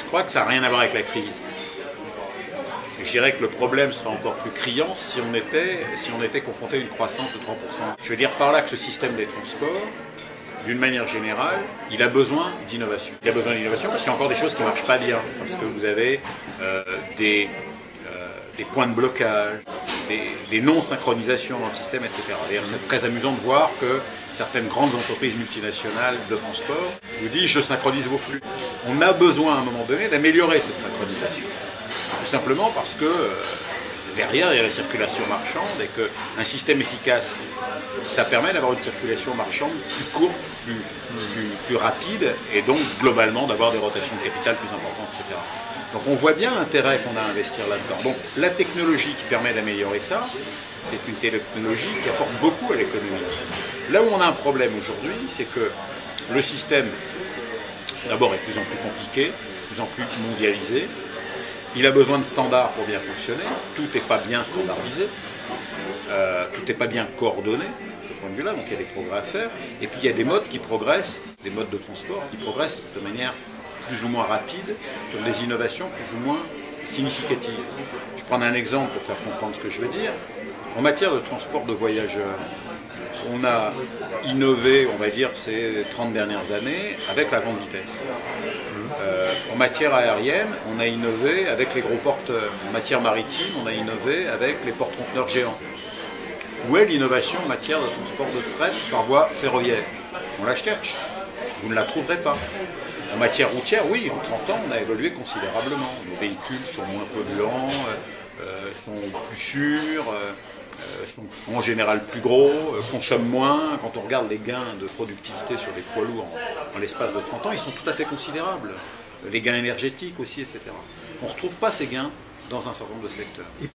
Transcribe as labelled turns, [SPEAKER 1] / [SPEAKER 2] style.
[SPEAKER 1] crois que ça n'a rien à voir avec la crise. Je dirais que le problème serait encore plus criant si on était confronté à une croissance de 30%. Je veux dire par là que ce système des transports, d'une manière générale, il a besoin d'innovation. Il a besoin d'innovation parce qu'il y a encore des choses qui ne marchent pas bien, parce que vous avez des points de blocage, des non-synchronisations dans le système, etc. D'ailleurs, c'est très amusant de voir que certaines grandes entreprises multinationales de transport vous disent « je synchronise vos flux ». On a besoin à un moment donné d'améliorer cette synchronisation. Tout simplement parce que derrière, il y a la circulation marchande et qu'un système efficace, ça permet d'avoir une circulation marchande plus courte, plus rapide et donc globalement d'avoir des rotations de capital plus importantes, etc. Donc on voit bien l'intérêt qu'on a à investir là-dedans. Donc la technologie qui permet d'améliorer ça, c'est une technologie qui apporte beaucoup à l'économie. Là où on a un problème aujourd'hui, c'est que le système, d'abord, est de plus en plus compliqué, de plus en plus mondialisé. Il a besoin de standards pour bien fonctionner. Tout n'est pas bien standardisé. Tout n'est pas bien coordonné, de ce point de vue-là, donc il y a des progrès à faire. Et puis il y a des modes qui progressent, des modes de transport qui progressent de manière plus ou moins rapide, sur des innovations plus ou moins significatives. Je prends un exemple pour faire comprendre ce que je veux dire. En matière de transport de voyageurs, on a innové, on va dire, ces 30 dernières années avec la grande vitesse. En matière aérienne, on a innové avec les gros porteurs. En matière maritime, on a innové avec les porte-conteneurs géants. Où est l'innovation en matière de transport de fret par voie ferroviaire? On la cherche. Vous ne la trouverez pas. En matière routière, oui, en 30 ans, on a évolué considérablement. Nos véhicules sont moins polluants, sont plus sûrs, sont en général plus gros, consomment moins. Quand on regarde les gains de productivité sur les poids lourds en l'espace de 30 ans, ils sont tout à fait considérables. Les gains énergétiques aussi, etc. On ne retrouve pas ces gains dans un certain nombre de secteurs.